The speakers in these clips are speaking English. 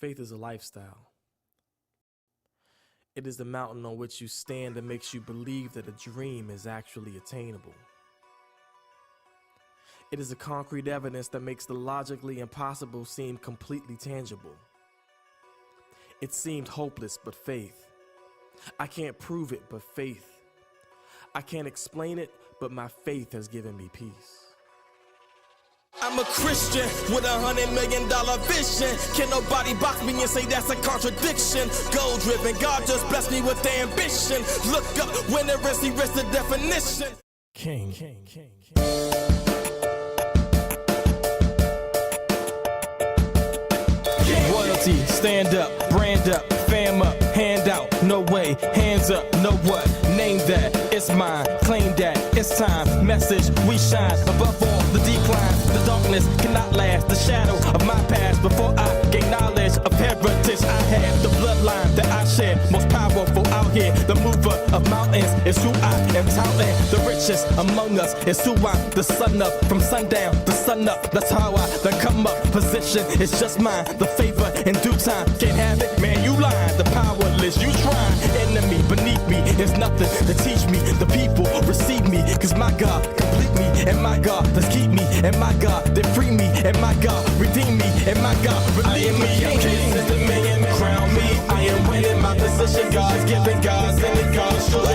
Faith is a lifestyle. It is the mountain on which you stand that makes you believe that a dream is actually attainable. It is the concrete evidence that makes the logically impossible seem completely tangible. It seemed hopeless, but faith. I can't prove it, but faith. I can't explain it, but my faith has given me peace. I'm a Christian with $100 million vision. Can nobody box me and say that's a contradiction? Goal driven, God just blessed me with ambition. Look up when there is, he rests the definition. King. Royalty, stand up, brand up, fam up, hand out, no way, hands up, know what, name that, it's mine, claim that, it's time, message, we shine, above all, the decline, the darkness cannot last, the shadow of my past, before I gain knowledge of heritage, I have the bloodline that I share, most powerful out here, the mover of mountains is who I am touting, the richest among us is who I'm the son of, from sundown to sun up, that's how I then come up, position is just mine, the favor in due time, can't have it, man, you lying, the powerless, you trying, enemy beneath me, there's nothing to teach me, the people receive me, cause my God complete me, and my God does keep me, and my God they free me, and my God redeem me, and my God relieve me, I'm king, dominion, crown me, I am winning my position, God's giving, God's sending, God's shooting.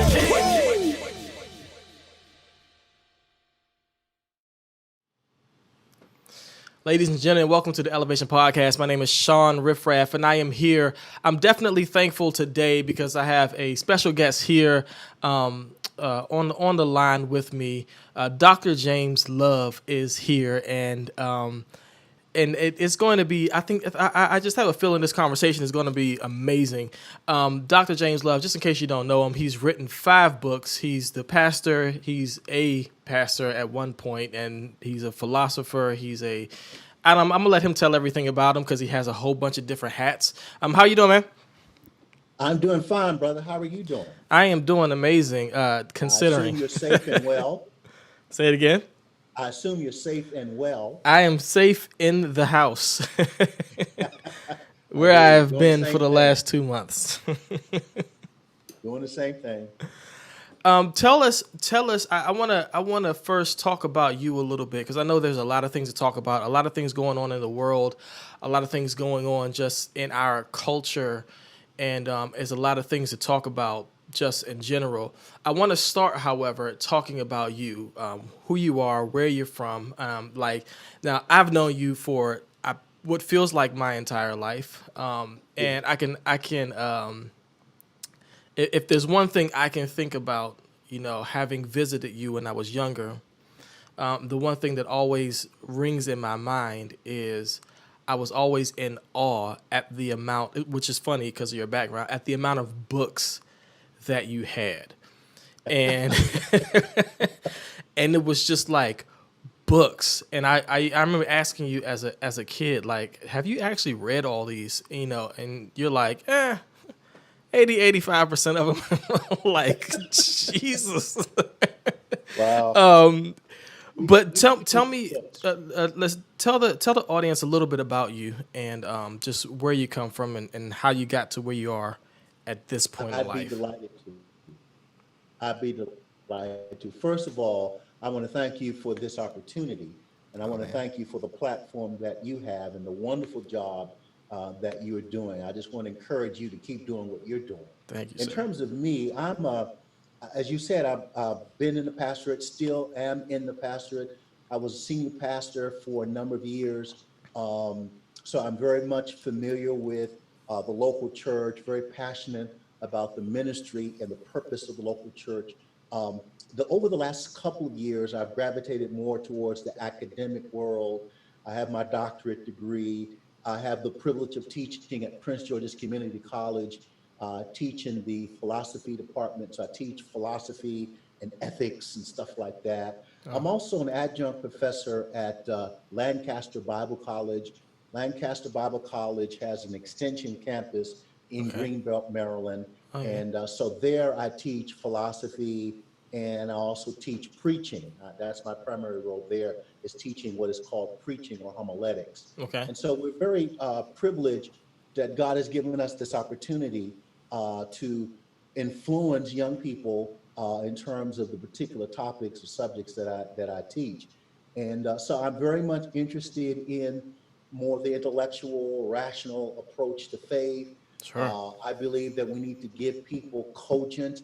Ladies and gentlemen, welcome to the Elevation Podcast. My name is Shawn Riff-Raff, and I am here. I'm definitely thankful today because I have a special guest here on the line with me. Dr. James Love is here, and it's going to be, I just have a feeling this conversation is going to be amazing. Dr. James Love, just in case you don't know him, he's written 5 books. He's a pastor at one point, and he's a philosopher. I'm going to let him tell everything about him because he has a whole bunch of different hats. How you doing, man? I'm doing fine, brother. How are you doing? I am doing amazing, considering. I assume you're safe and well. Say it again. I assume you're safe and well. I am safe in the house where I have been for the last 2 months. Doing the same thing. Tell us. I want to first talk about you a little bit because I know there's a lot of things to talk about, a lot of things going on in the world, a lot of things going on just in our culture, and there's a lot of things to talk about just in general. I want to start, however, talking about you, who you are, where you're from. Now, I've known you for what feels like my entire life, and I can. If there's one thing I can think about, having visited you when I was younger, the one thing that always rings in my mind is I was always in awe at the amount, which is funny because of your background, at the amount of books that you had. And and it was just like books. And I remember asking you as a kid, like, have you actually read all these? And you're like, 85% of them. Like, Jesus. Wow. But tell me, let's tell the audience a little bit about you and just where you come from and how you got to where you are at this point in life. I'd be delighted to. First of all, I want to thank you for this opportunity, and I want to thank you for the platform that you have and the wonderful job that you're doing. I just want to encourage you to keep doing what you're doing. Thank you, In sir. terms of me, as you said, I've been in the pastorate, still am in the pastorate. I was a senior pastor for a number of years. So I'm very much familiar with the local church, very passionate about the ministry and the purpose of the local church. Over the last couple of years, I've gravitated more towards the academic world. I have my doctorate degree. I have the privilege of teaching at Prince George's Community College, teaching the philosophy department. So I teach philosophy and ethics and stuff like that. I'm also an adjunct professor at Lancaster Bible College. Lancaster Bible College has an extension campus in Greenbelt, Maryland. And so there I teach philosophy, and I also teach preaching. That's my primary role there, is teaching what is called preaching or homiletics. Okay. And so we're very privileged that God has given us this opportunity to influence young people in terms of the particular topics or subjects that I teach. And so I'm very much interested in more of the intellectual, rational approach to faith. Sure. I believe that we need to give people cogent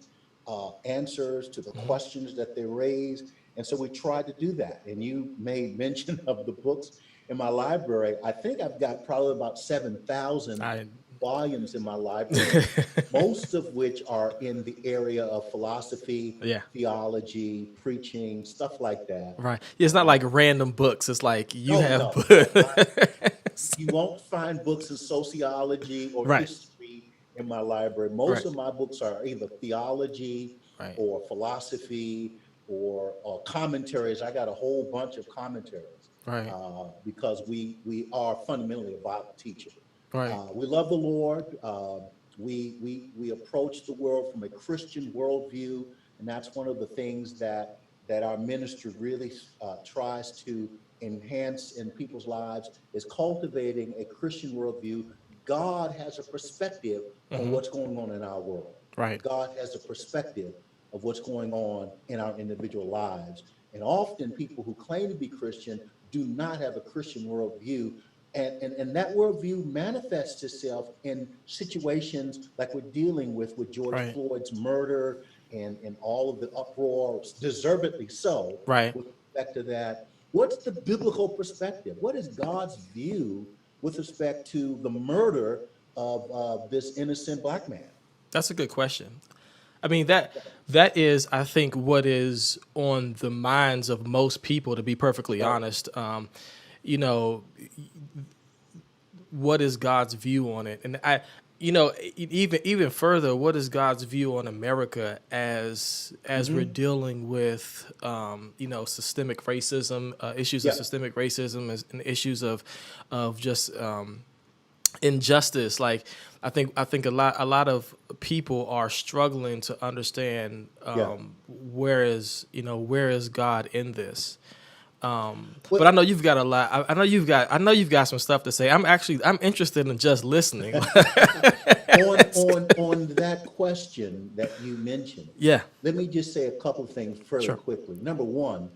answers to the Hmm. questions that they raise. And so we try to do that. And you made mention of the books in my library. I think I've got probably about 7,000 I volumes in my library, most of which are in the area of philosophy, yeah. theology, preaching, stuff like that. Right. It's not like random books. It's like you No, have no, no. books. You won't find books in sociology or Right. history in my library. Most Right. of my books are either theology Right. or philosophy or commentaries. I got a whole bunch of commentaries Right. because we are fundamentally a Bible teacher. Right. We love the Lord. We approach the world from a Christian worldview, and that's one of the things that our ministry really tries to enhance in people's lives is cultivating a Christian worldview. God has a perspective on Hmm. what's going on in our world. Right. God has a perspective of what's going on in our individual lives. And often people who claim to be Christian do not have a Christian worldview. And that worldview manifests itself in situations like we're dealing with George Right. Floyd's murder and all of the uproar, deservedly so, Right. with respect to that. What's the biblical perspective? What is God's view with respect to the murder of this innocent Black man? That's a good question. I mean that is, I think, what is on the minds of most people. To be perfectly Right. honest, you know, what is God's view on it? And even further, what is God's view on America as we're Mm-hmm. dealing with systemic racism, issues of Yeah. systemic racism, and issues of just injustice. Like I think a lot of people are struggling to understand Yeah. where is God in this. But I Well, know you've got a lot. I know you've got some stuff to say. I'm interested in just listening. on that question that you mentioned, Yeah. let me just say a couple of things fairly Sure. quickly. Number one,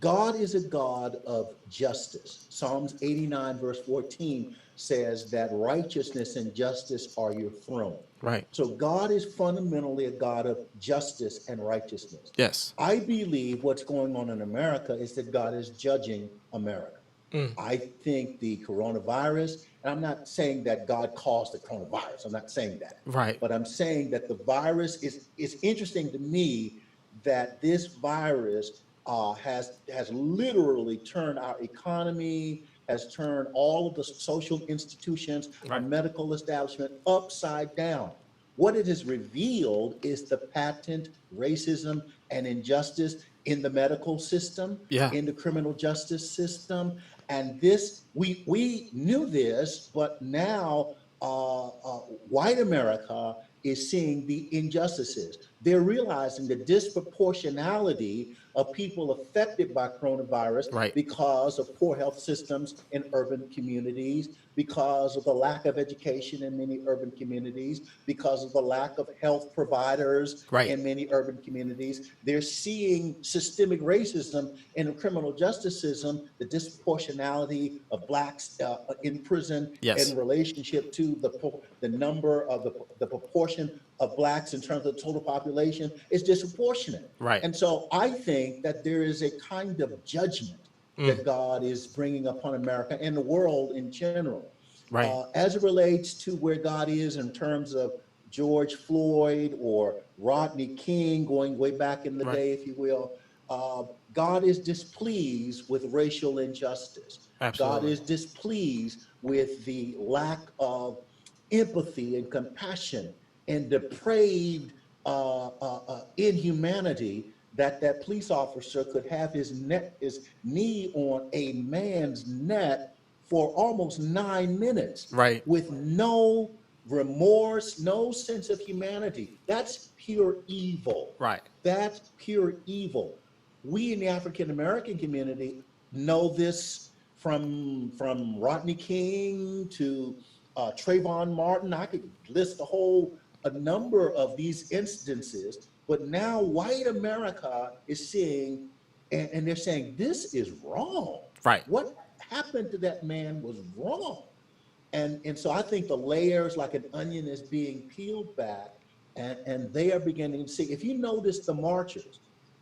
God is a God of justice. Psalms 89, verse 14 says that righteousness and justice are your throne. Right. So God is fundamentally a God of justice and righteousness. Yes. I believe what's going on in America is that God is judging America. Mm. I think the coronavirus, and I'm not saying that God caused the coronavirus. I'm not saying that. Right. But I'm saying that the virus is interesting to me that this virus has literally turned our economy, has turned all of the social institutions, our Right. medical establishment upside down. What it has revealed is the patent racism and injustice in the medical system, Yeah. in the criminal justice system. And this, we knew this, but now white America is seeing the injustices. They're realizing the disproportionality of people affected by coronavirus Right. because of poor health systems in urban communities, because of the lack of education in many urban communities, because of the lack of health providers Right. in many urban communities. They're seeing systemic racism in the criminal justice system, the disproportionality of blacks in prison in Yes. relationship to the number of the proportion of blacks in terms of the total population is disproportionate. Right. And so I think that there is a kind of judgment Mm. that God is bringing upon America and the world in general. Right. As it relates to where God is in terms of George Floyd or Rodney King, going way back in the Right. day, if you will, uh, God is displeased with racial injustice. God Absolutely. is displeased with the lack of empathy and compassion and depraved inhumanity that police officer could have his knee on a man's neck for almost 9 minutes Right. with no remorse, no sense of humanity. That's pure evil. Right. That's pure evil. We in the African American community know this from Rodney King to Trayvon Martin. I could list a number of these instances. But now white America is seeing, and they're saying, this is wrong. Right. What happened to that man was wrong. And so I think the layers like an onion is being peeled back, and they are beginning to see. If you notice the marchers,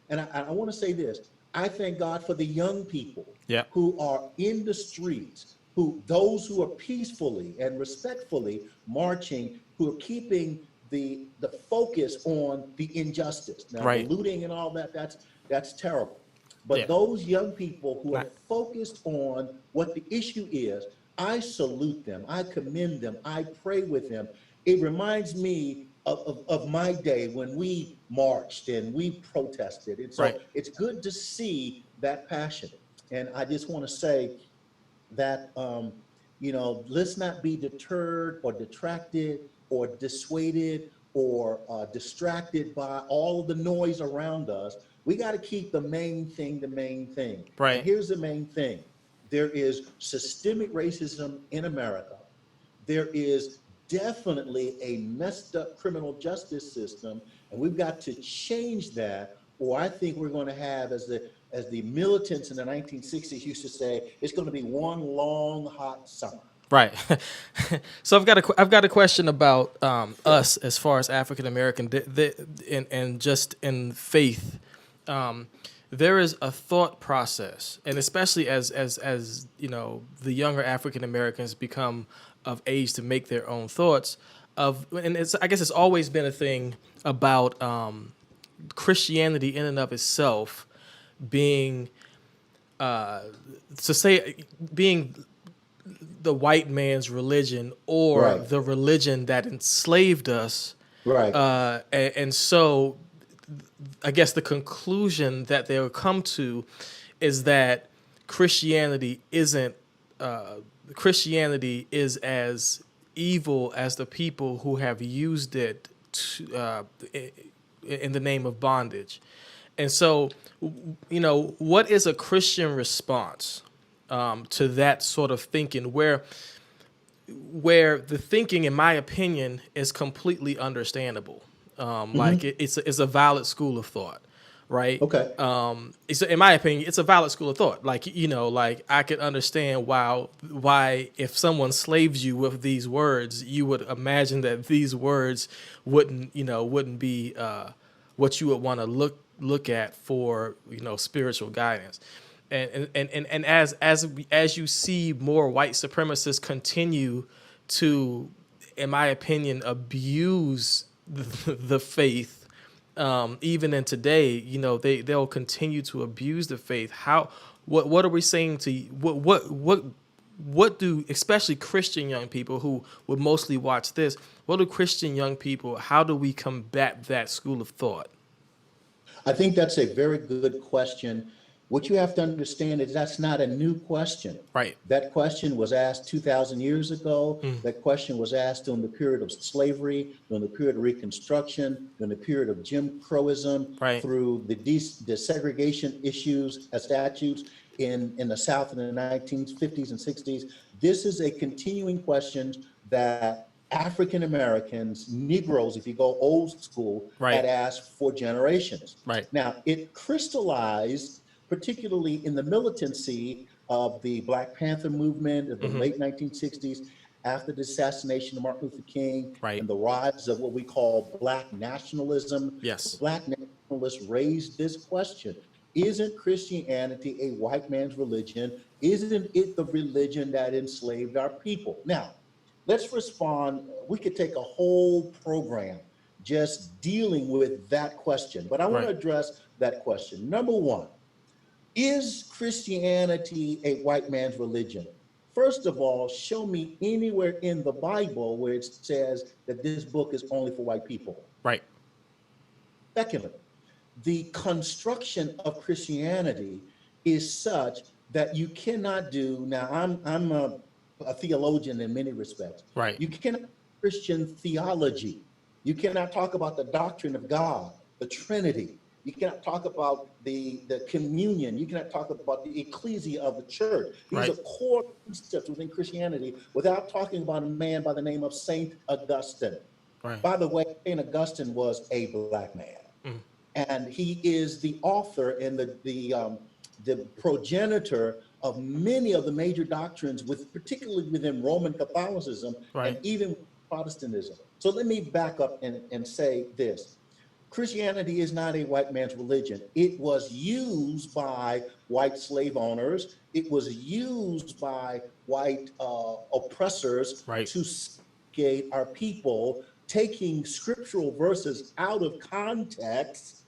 and I want to say this, I thank God for the young people Yeah. who are in the streets, those who are peacefully and respectfully marching, who are keeping the focus on the injustice. Now, the Right. looting and all that, that's terrible. But Yeah. those young people who are Not, focused on what the issue is, I salute them. I commend them. I pray with them. It reminds me of my day when we marched and we protested. And right. so it's good to see that passion. And I just want to say that, let's not be deterred or detracted or dissuaded or distracted by all of the noise around us. We got to keep the main thing the main thing. And Right. here's the main thing: there is systemic racism in America. There is definitely a messed up criminal justice system, and we've got to change that. Or I think we're going to have, as the militants in the 1960s used to say, it's going to be one long hot summer. Right. So I've got a question about Sure. us as far as African American, and just in faith. There is a thought process, and especially as the younger African Americans become of age to make their own thoughts and I guess it's always been a thing about Christianity in and of itself being to say being the white man's religion, or Right. the religion that enslaved us. Right. And so I guess the conclusion that they would come to is that Christianity isn't Christianity is as evil as the people who have used it in the name of bondage. And so, what is a Christian response to that sort of thinking, where the thinking, in my opinion, is completely understandable. Like it's a valid school of thought, right? Okay. It's, in my opinion, it's a valid school of thought. Like, like I could understand why if someone slaves you with these words, you would imagine that these words wouldn't be what you would want to look at for spiritual guidance. And as you see more white supremacists continue to, in my opinion, abuse the faith, even in today, they'll continue to abuse the faith. What are we saying to what do especially Christian young people who would mostly watch this? What do Christian young people? How do we combat that school of thought? I think that's a very good question. What you have to understand is that's not a new question. Right. That question was asked 2,000 years ago. That question was asked during the period of slavery, during the period of Reconstruction, during the period of Jim Crowism, Right. through the desegregation issues, statutes in the South in the 1950s and 60s. This is a continuing question that African Americans, Negroes, if you go old school, Right. had asked for generations. Right. Now, it crystallized, particularly in the militancy of the Black Panther movement of the late 1960s, after the assassination of Martin Luther King, Right. and the rise of what we call Black nationalism. Yes. Black nationalists raised this question: isn't Christianity a white man's religion? Isn't it the religion that enslaved our people? Now, let's respond. We could take a whole program just dealing with that question, but I want to Right. address that question. Number one, is Christianity a white man's religion? First of all, show me anywhere in the Bible where it says that this book is only for white people. Right. Secondly, the construction of Christianity is such that you cannot do. Now, I'm a theologian in many respects. Right. You cannot Christian theology. You cannot talk about the doctrine of God, the Trinity, You cannot talk about the communion. You cannot talk about the ecclesia of the church. These Right. are core concepts within Christianity without talking about a man by the name of Saint Augustine. Right. By the way, Saint Augustine was a black man, Mm. and he is the author and the progenitor of many of the major doctrines, with particularly within Roman Catholicism and Right. even Protestantism. So let me back up and say this. Christianity is not a white man's religion. It was used by white slave owners. It was used by white oppressors Right. to subjugate our people, taking scriptural verses out of context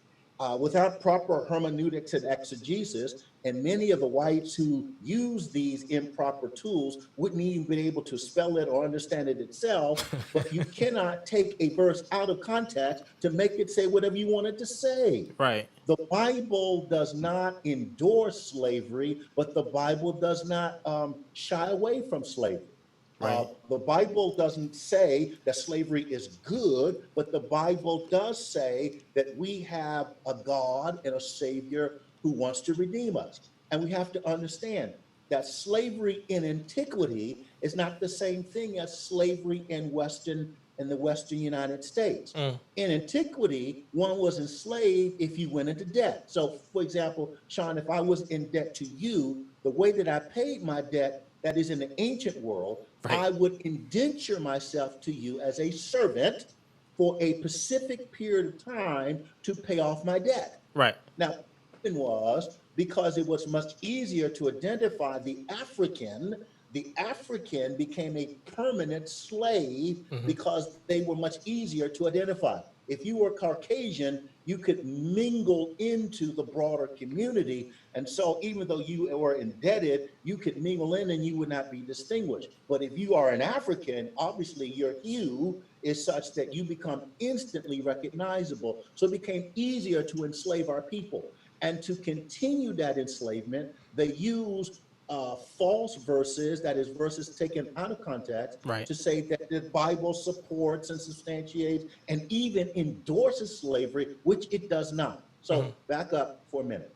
without proper hermeneutics and exegesis. And many of the whites who use these improper tools wouldn't even be able to spell it or understand it itself. But you cannot take a verse out of context to make it say whatever you want it to say. Right. The Bible does not endorse slavery, but the Bible does not shy away from slavery. Right. The Bible doesn't say that slavery is good, but the Bible does say that we have a God and a Savior who wants to redeem us. And we have to understand that slavery in antiquity is not the same thing as slavery in the Western United States. Mm. In antiquity, one was enslaved if you went into debt. So, for example, Shawn, if I was in debt to you, the way that I paid my debt, that is in the ancient world, Right. I would indenture myself to you as a servant for a specific period of time to pay off my debt. Right. Now, what happened was, because it was much easier to identify the African became a permanent slave because they were much easier to identify. If you were Caucasian, you could mingle into the broader community. And so even though you were indebted, you could mingle in and you would not be distinguished. But if you are an African, obviously your hue is such that you become instantly recognizable. So it became easier to enslave our people. And to continue that enslavement, they used false verses, that is, verses taken out of context, Right. to say that the Bible supports and substantiates and even endorses slavery, which it does not. So back up for a minute.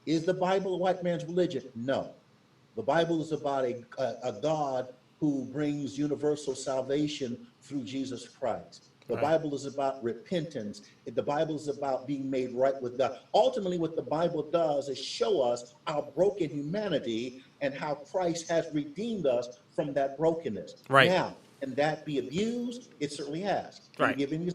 Is the Bible a white man's religion? No. The Bible is about a God who brings universal salvation through Jesus Christ. The Right. Bible is about repentance. The Bible is about being made right with God. Ultimately, what the Bible does is show us our broken humanity and how Christ has redeemed us from that brokenness. Right. Now, can that be abused? It certainly has. Let me Right. give you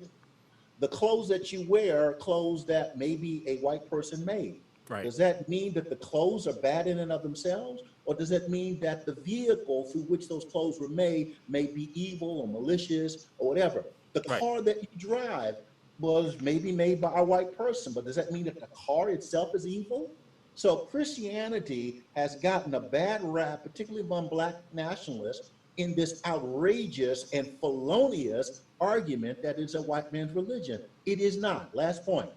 the clothes that you wear are clothes that maybe a white person made. Right. Does that mean that the clothes are bad in and of themselves? Or does that mean that the vehicle through which those clothes were made may be evil or malicious or whatever? The Right. car that you drive was maybe made by a white person, but does that mean that the car itself is evil? So Christianity has gotten a bad rap, particularly among Black nationalists, in this outrageous and felonious argument that it's a white man's religion. It is not. Last point.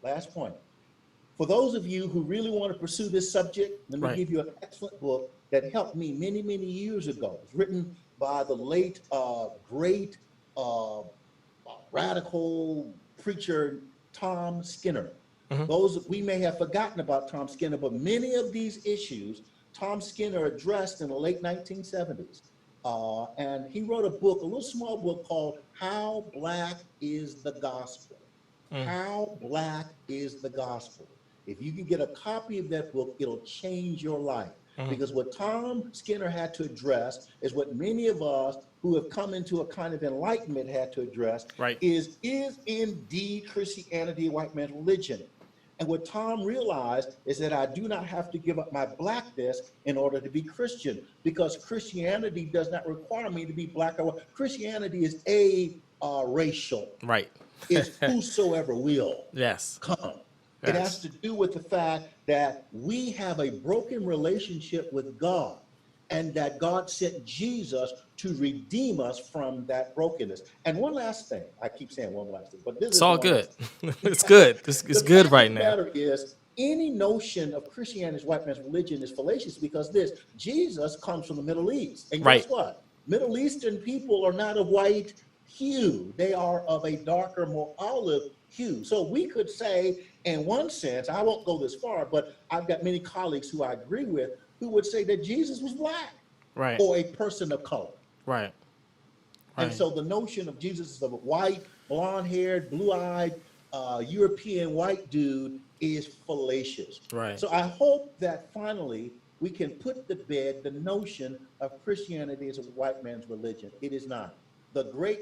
Last point. For those of you who really want to pursue this subject, let me Right. give you an excellent book that helped me many, many years ago. It's written by the late, great radical preacher Tom Skinner. Those we may have forgotten about Tom Skinner, but many of these issues Tom Skinner addressed in the late 1970s. And he wrote a book, a little small book called How Black is the Gospel. How Black is the Gospel. If you can get a copy of that book, it'll change your life. Because what Tom Skinner had to address is what many of us who have come into a kind of enlightenment had to address, Right. is indeed Christianity a white man's religion? And what Tom realized is that I do not have to give up my blackness in order to be Christian, because Christianity does not require me to be black or white. Christianity is racial. Right. It's whosoever will Yes. come. It has Yes. to do with the fact that we have a broken relationship with God, and that God sent Jesus to redeem us from that brokenness. And one last thing, I keep saying one last thing, but this It's is all one good. last thing. It's good. It's The good fact right of the now. matter is, any notion of Christianity as white man's religion is fallacious, because this Jesus comes from the Middle East. And Right. guess what? Middle Eastern people are not of white hue. They are of a darker, more olive hue. So we could say, in one sense, I won't go this far, but I've got many colleagues who I agree with who would say that Jesus was black Right. or a person of color. Right. And Right. so the notion of Jesus as a white, blonde haired, blue eyed, European white dude is fallacious. Right. So I hope that finally we can put to bed the notion of Christianity as a white man's religion. It is not.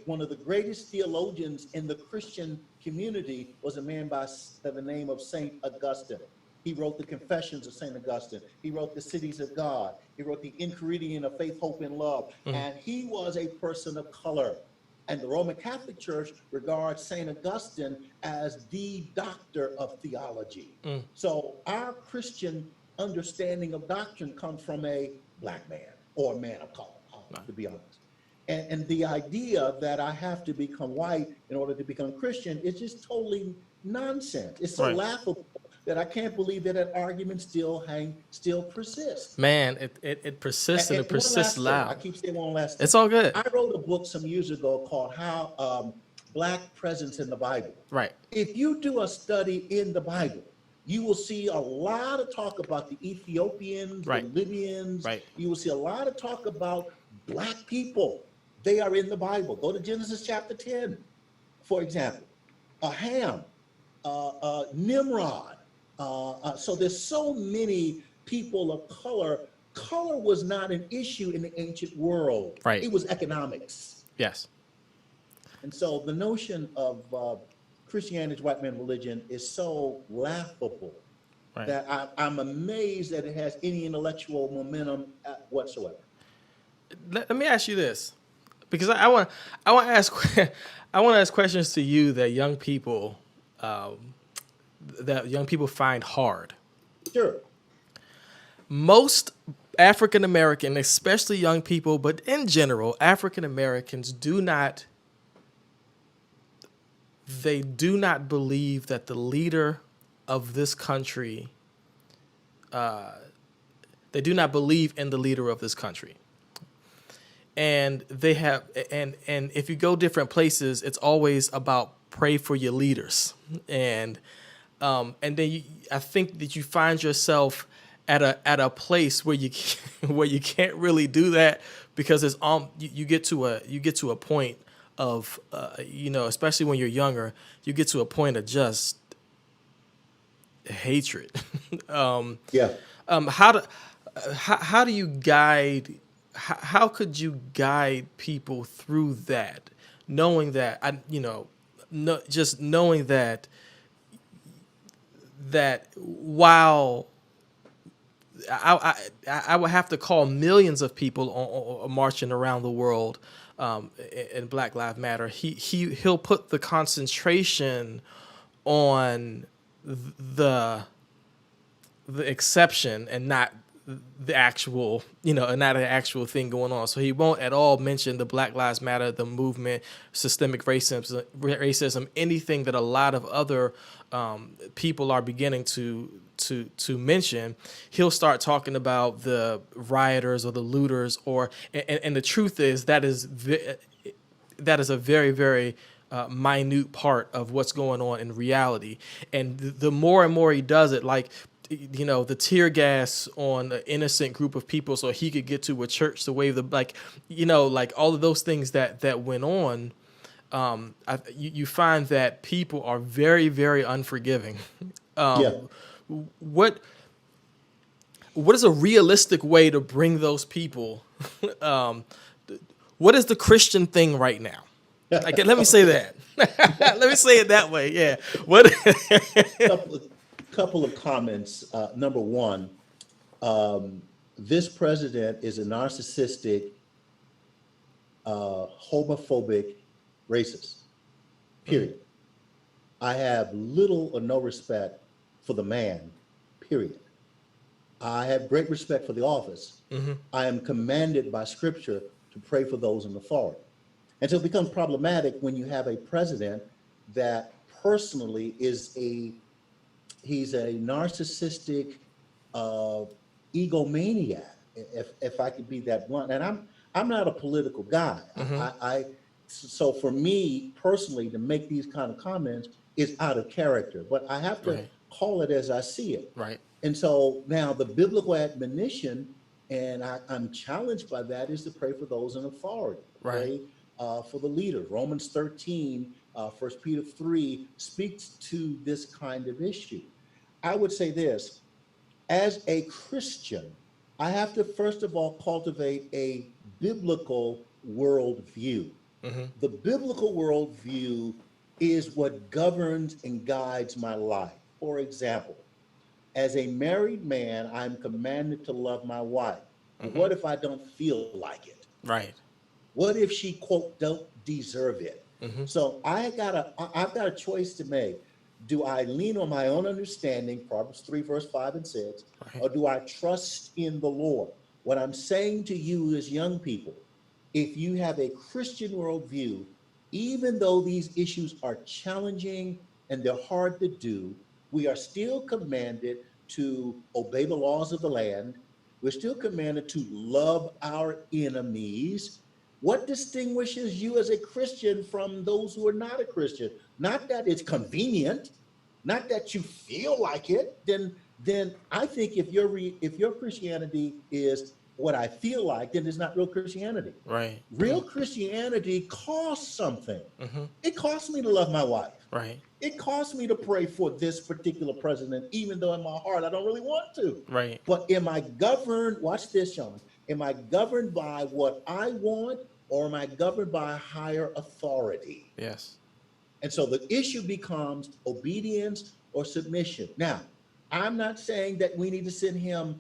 One of the greatest theologians in the Christian community was a man by the name of Saint Augustine. He wrote the Confessions of St. Augustine. He wrote the Cities of God. He wrote the Enchiridion of Faith, Hope, and Love. And he was a person of color. And the Roman Catholic Church regards St. Augustine as the doctor of theology. So our Christian understanding of doctrine comes from a black man or a man of color, to be honest. And the idea that I have to become white in order to become Christian is just totally nonsense. It's so Right. laughable that I can't believe that that argument still persists. Man, it persists and it And one persists last thing, I loud. keep saying one last thing. It's all good. I wrote a book some years ago called How Black Presence in the Bible. Right. If you do a study in the Bible, you will see a lot of talk about the Ethiopians, Right. the Libyans. Right. You will see a lot of talk about black people. They are in the Bible. Go to Genesis chapter 10, for example. Ham, Nimrod. So there's so many people of color. Color was not an issue in the ancient world. Right. It was economics. Yes. And so the notion of Christianity as white man religion is so laughable Right. that I'm amazed that it has any intellectual momentum whatsoever. Let me ask you this, because I want to ask I want to ask questions to you that young people find hard. Sure. Most African American, especially young people, but in general, African Americans do not believe that the leader of this country, they do not believe in the leader of this country. And they have, and if you go different places, it's always about pray for your leaders. And then I think that you find yourself at a place where you can't really do that, because it's you get to a point of especially when you're younger, you get to a point of just hatred. Yeah. How do you guide? How could you guide people through that, knowing that just knowing that while I would have to call millions of people marching around the world in Black Lives Matter, he'll put the concentration on the exception and not the actual, not an actual thing going on. So he won't at all mention the Black Lives Matter, the movement, systemic racism, anything that a lot of other people are beginning to mention. He'll start talking about the rioters or the looters, and the truth is that is a very, very minute part of what's going on in reality. And the more and more he does it, like, the tear gas on an innocent group of people so he could get to a church to wave the, like all of those things that went on, you find that people are very, very unforgiving. What is a realistic way to bring those people? What is the Christian thing right now? Like, let me say that. Let me say it that way. Yeah. What? Couple of comments. Number one, this president is a narcissistic, homophobic racist. Period. I have little or no respect for the man. Period. I have great respect for the office. I am commanded by Scripture to pray for those in authority. And so it becomes problematic when you have a president that personally he's a narcissistic egomaniac, if I could be that blunt. And I'm not a political guy. So for me personally to make these kind of comments is out of character, but I have to Right. call it as I see it. Right. And so now the biblical admonition, and I'm challenged by that, is to pray for those in authority, Right. pray for the leaders. Romans 13, 1 Peter 3 speaks to this kind of issue. I would say this, as a Christian, I have to first of all cultivate a biblical worldview. Mm-hmm. The biblical worldview is what governs and guides my life. For example, as a married man, I'm commanded to love my wife. But Mm-hmm. what if I don't feel like it? Right. What if she, quote, don't deserve it? Mm-hmm. So I've got a choice to make. Do I lean on my own understanding, Proverbs 3, verse 5 and 6, Right. or do I trust in the Lord? What I'm saying to you as young people, if you have a Christian worldview, even though these issues are challenging and they're hard to do, we are still commanded to obey the laws of the land. We're still commanded to love our enemies. What distinguishes you as a Christian from those who are not a Christian? Not that it's convenient, not that you feel like it. Then I think if your Christianity is what I feel like, then it's not real Christianity. Right. Real Christianity costs something. Mm-hmm. It costs me to love my wife. Right. It costs me to pray for this particular president, even though in my heart I don't really want to. Right. But am I governed? Watch this, Sean. Am I governed by what I want, or am I governed by a higher authority? Yes. And so the issue becomes obedience or submission. Now, I'm not saying that we need to send him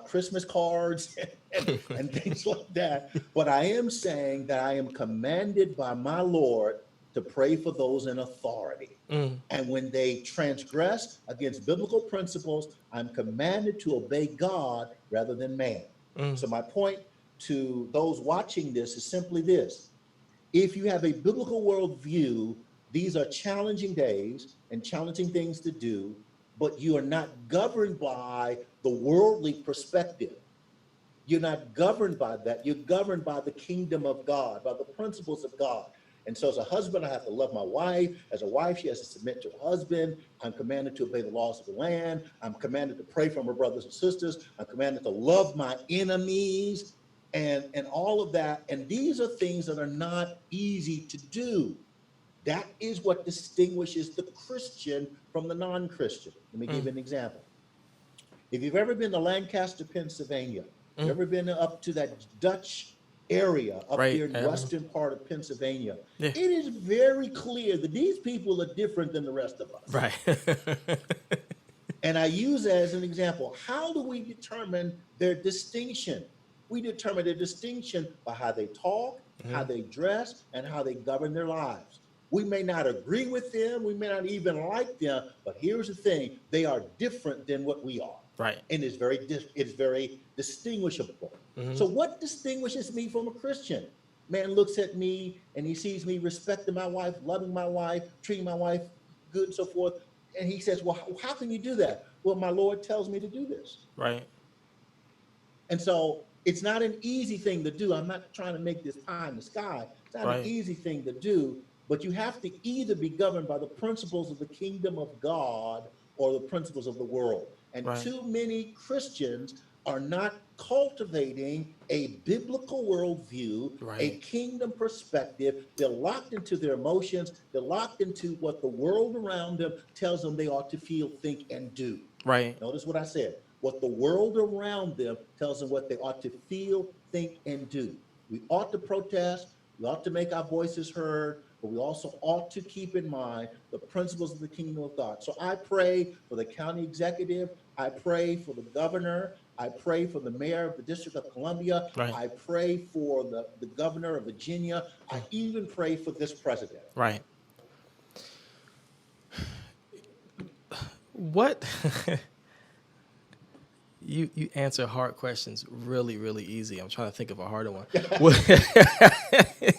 Christmas cards and things like that, but I am saying that I am commanded by my Lord to pray for those in authority. Mm. And when they transgress against biblical principles, I'm commanded to obey God rather than man. Mm. So my point to those watching this is simply this. If you have a biblical worldview, these are challenging days and challenging things to do, but you are not governed by the worldly perspective. You're not governed by that. You're governed by the kingdom of God, by the principles of God. And so as a husband, I have to love my wife. As a wife, she has to submit to her husband. I'm commanded to obey the laws of the land. I'm commanded to pray for my brothers and sisters. I'm commanded to love my enemies and all of that. And these are things that are not easy to do. That is what distinguishes the Christian from the non-Christian. Let me give you an example. If you've ever been to Lancaster, Pennsylvania, you've ever been up to that Dutch area up Right. there in the western part of Pennsylvania, Yeah. it is very clear that these people are different than the rest of us. Right. And I use that as an example. How do we determine their distinction? We determine their distinction by how they talk, how they dress, and how they govern their lives. We may not agree with them, we may not even like them, but here's the thing, they are different than what we are. Right. And it's very distinguishable. So what distinguishes me from a Christian? Man looks at me and he sees me respecting my wife, loving my wife, treating my wife good and so forth. And he says, well, how can you do that? Well, my Lord tells me to do this. Right. And so it's not an easy thing to do. I'm not trying to make this pie in the sky. It's not an easy thing to do, but you have to either be governed by the principles of the kingdom of God or the principles of the world. And too many Christians are not cultivating a biblical worldview, a kingdom perspective. They're locked into their emotions. They're locked into what the world around them tells them they ought to feel, think, and do. Right. Notice what I said. What the world around them tells them what they ought to feel, think, and do. We ought to protest. We ought to make our voices heard, but we also ought to keep in mind the principles of the kingdom of God. So I pray for the county executive. I pray for the governor. I pray for the mayor of the District of Columbia. Right. I pray for the governor of Virginia. I even pray for this president. Right. What? You answer hard questions really, really easy. I'm trying to think of a harder one.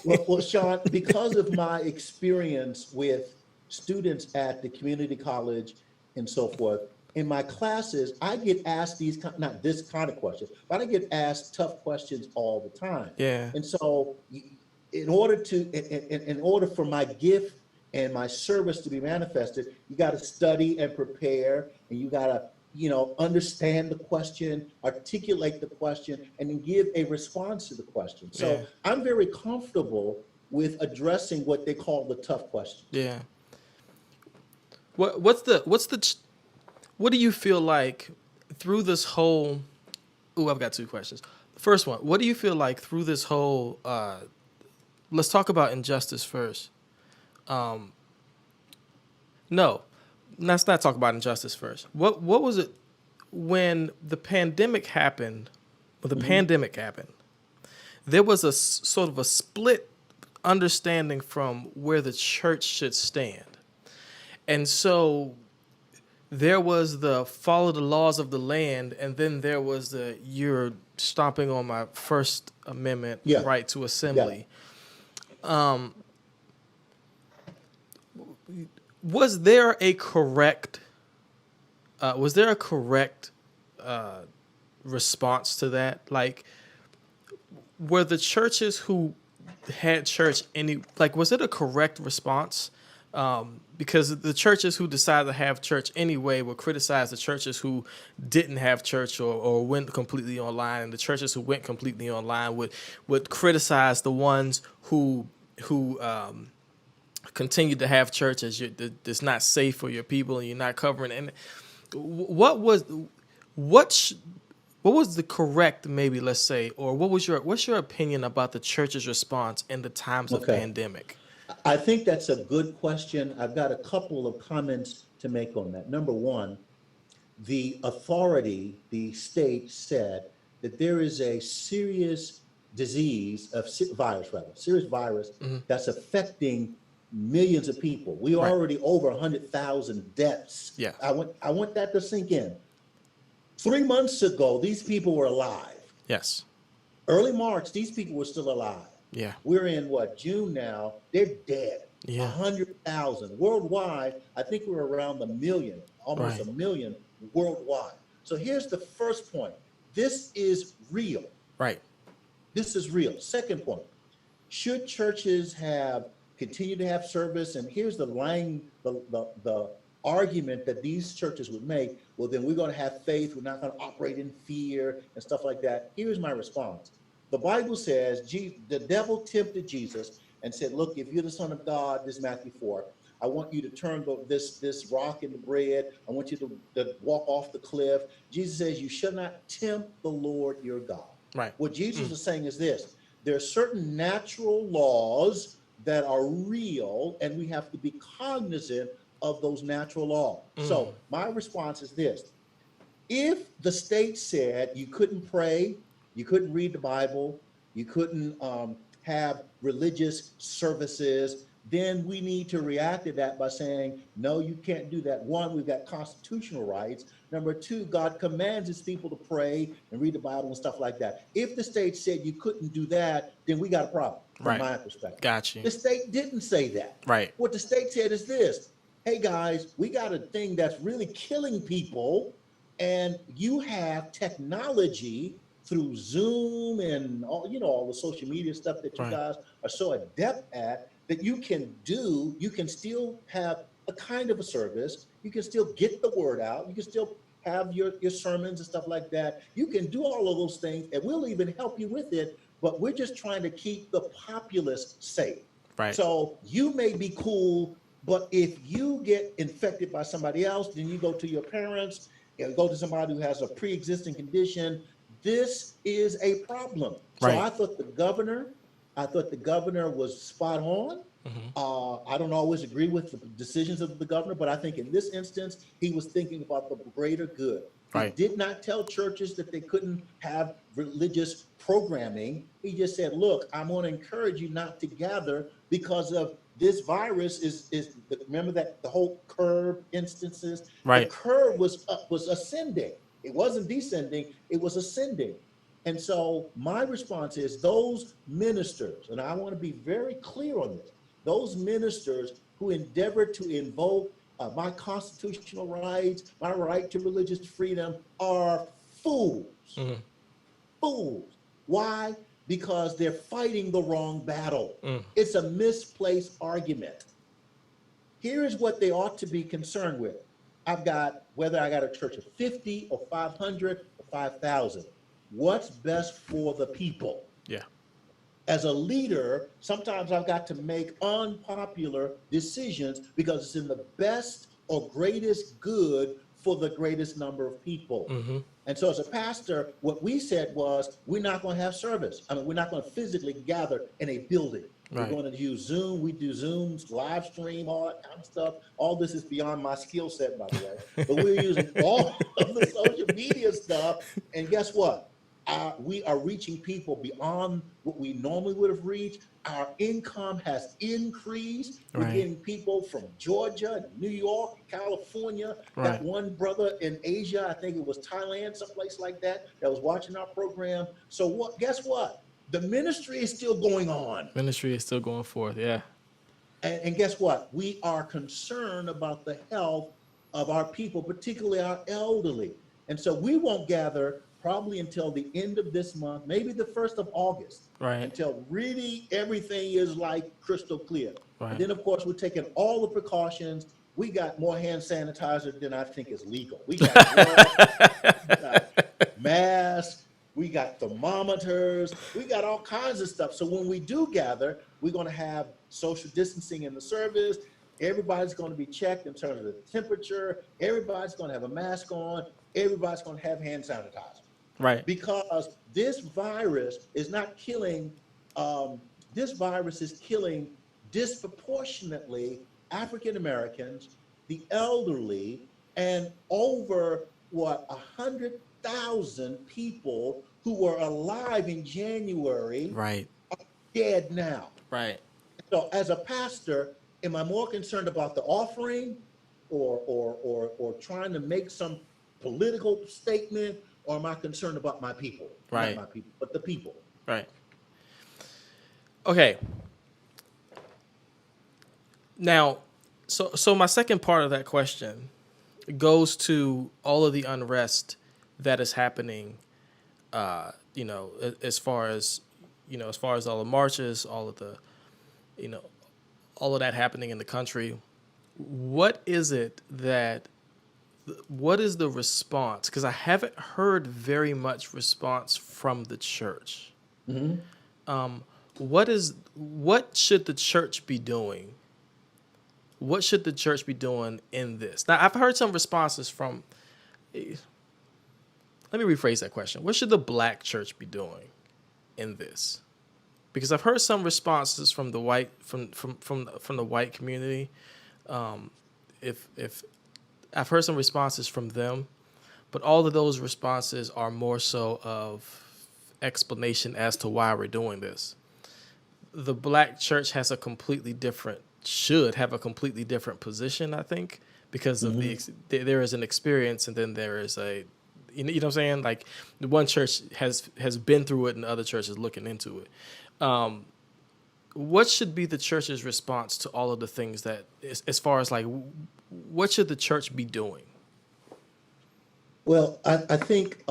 Well, Sean, because of my experience with students at the community college and so forth, in my classes, I get asked not this kind of questions, but I get asked tough questions all the time. Yeah. And so in order for my gift and my service to be manifested, you got to study and prepare, and you got to, understand the question, articulate the question, and then give a response to the question. Yeah. So I'm very comfortable with addressing what they call the tough questions. Yeah. What do you feel like through this whole? Ooh, I've got two questions. The first one, what do you feel like through this whole? Let's talk about injustice first. No, let's not talk about injustice first. What was it when the pandemic happened? When the pandemic happened, there was a sort of a split understanding from where the church should stand, and so there was the follow the laws of the land, and then there was the you're stomping on my First Amendment Yeah. right to assembly. Was there a correct response to that? Like, were the churches who had church was it a correct response? Because the churches who decided to have church anyway would criticize the churches who didn't have church or went completely online, and the churches who went completely online would criticize the ones who continue to have church as it's not safe for your people and you're not covering. And what was the correct, maybe let's say, or what's your opinion about the church's response in the times of Okay. pandemic? I think that's a good question. I've got a couple of comments to make on that. Number one, the authority, the state said that there is a serious serious virus that's affecting millions of people. We are Right. already over 100,000 deaths. Yeah. I want that to sink in. 3 months ago, these people were alive. Yes. Early March, these people were still alive. Yeah. We're in June now? They're dead. Yeah. 100,000 worldwide. I think we're around a million, almost Right. a million worldwide. So here's the first point. This is real. Right. This is real. Second point. Should churches continue to have service? And here's the argument that these churches would make. Well, then we're going to have faith. We're not going to operate in fear and stuff like that. Here's my response. The Bible says the devil tempted Jesus and said, look, if you're the Son of God, this is Matthew 4, I want you to turn this rock into bread. I want you to walk off the cliff. Jesus says, you shall not tempt the Lord your God. Right. What Jesus is saying is this. There are certain natural laws that are real, and we have to be cognizant of those natural laws. So my response is this. If the state said you couldn't pray, you couldn't read the Bible, you couldn't have religious services, then we need to react to that by saying, no, you can't do that. One, we've got constitutional rights. Number two, God commands his people to pray and read the Bible and stuff like that. If the state said you couldn't do that, then we got a problem from Right. my perspective. Got you. The state didn't say that. Right. What the state said is this. Hey guys, we got a thing that's really killing people, and you have technology through Zoom and all the social media stuff that you Right. guys are so adept at, that you can still have a kind of a service. You can still get the word out. You can still have your sermons and stuff like that. You can do all of those things, and we'll even help you with it, but we're just trying to keep the populace safe. Right. So you may be cool, but if you get infected by somebody else, then you go to your parents, go to somebody who has a pre-existing condition. This is a problem. Right. So I thought the governor was spot on. I don't always agree with the decisions of the governor, but I think in this instance, he was thinking about the greater good. Right. He did not tell churches that they couldn't have religious programming. He just said, look, I'm going to encourage you not to gather because of this virus remember that the whole curve instances, Right. the curve was ascending. It wasn't descending, it was ascending. And so my response is those ministers, and I want to be very clear on this, those ministers who endeavor to invoke my constitutional rights, my right to religious freedom are fools. Fools. Why? Because they're fighting the wrong battle. It's a misplaced argument. here is what they ought to be concerned with. I've got, whether I got a church of 50 or 500 or 5,000, what's best for the people? Yeah. As a leader, sometimes I've got to make unpopular decisions because it's in the best or greatest good for the greatest number of people. Mm-hmm. And so, as a pastor, what we said was, we're not going to have service. I mean, we're not going to physically gather in a building. We're Right. going to use Zoom. We do Zooms, live stream, all that kind of stuff. All this is beyond my skill set, by the way. But we're using all of the social media stuff. And guess what? We are reaching people beyond what we normally would have reached. Our income has increased. We're Right. getting people from Georgia, New York, California. Got Right. one brother in Asia, I think it was Thailand, someplace like that, that was watching our program. So what? Guess what? The ministry is still going on. Ministry is still going forth. Yeah. And guess what? We are concerned about the health of our people, particularly our elderly. And so we won't gather probably until the end of this month, maybe the 1st of August, Right. until really everything is like crystal clear. Right. And then, of course, we're taking all the precautions. We got more hand sanitizer than I think is legal. We got gloves, we got masks, we got thermometers, we got all kinds of stuff. So when we do gather, we're going to have social distancing in the service. Everybody's going to be checked in terms of the temperature. Everybody's going to have a mask on. Everybody's going to have hand sanitizer. Right. Because this virus is not killing, this virus is killing disproportionately African Americans, the elderly, and over 100,000 people who were alive in January Right. are dead now. Right. So as a pastor, am I more concerned about the offering or trying to make some political statement, or am I concerned about my people? Right. Not my people, but the people. Right. Okay. Now, so my second part of that question goes to all of the unrest that is happening. As far as all the marches, all of the, all of that happening in the country. What is the response? Because I haven't heard very much response from the church. Mm-hmm. What should the church be doing? What should the church be doing in this? Now, I've heard some responses from. Let me rephrase that question. What should the black church be doing in this? Because I've heard some responses from the white from the white community. If I've heard some responses from them, but all of those responses are more so of explanation as to why we're doing this. The black church should have a completely different position, I think, because of there is an experience, and then there is a, you know what I'm saying? Like, the one church has been through it, and the other church is looking into it. What should be the church's response to all of the things that, as far as like, what should the church be doing? Well, I think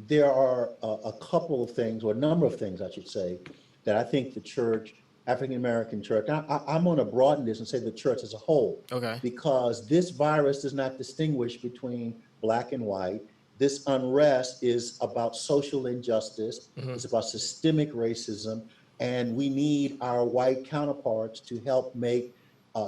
there are a couple of things, or a number of things, I should say, that I think the church, African American church, I'm going to broaden this and say the church as a whole. Okay. Because this virus does not distinguish between black and white. This unrest is about social injustice. Mm-hmm. It's about systemic racism. And we need our white counterparts to help make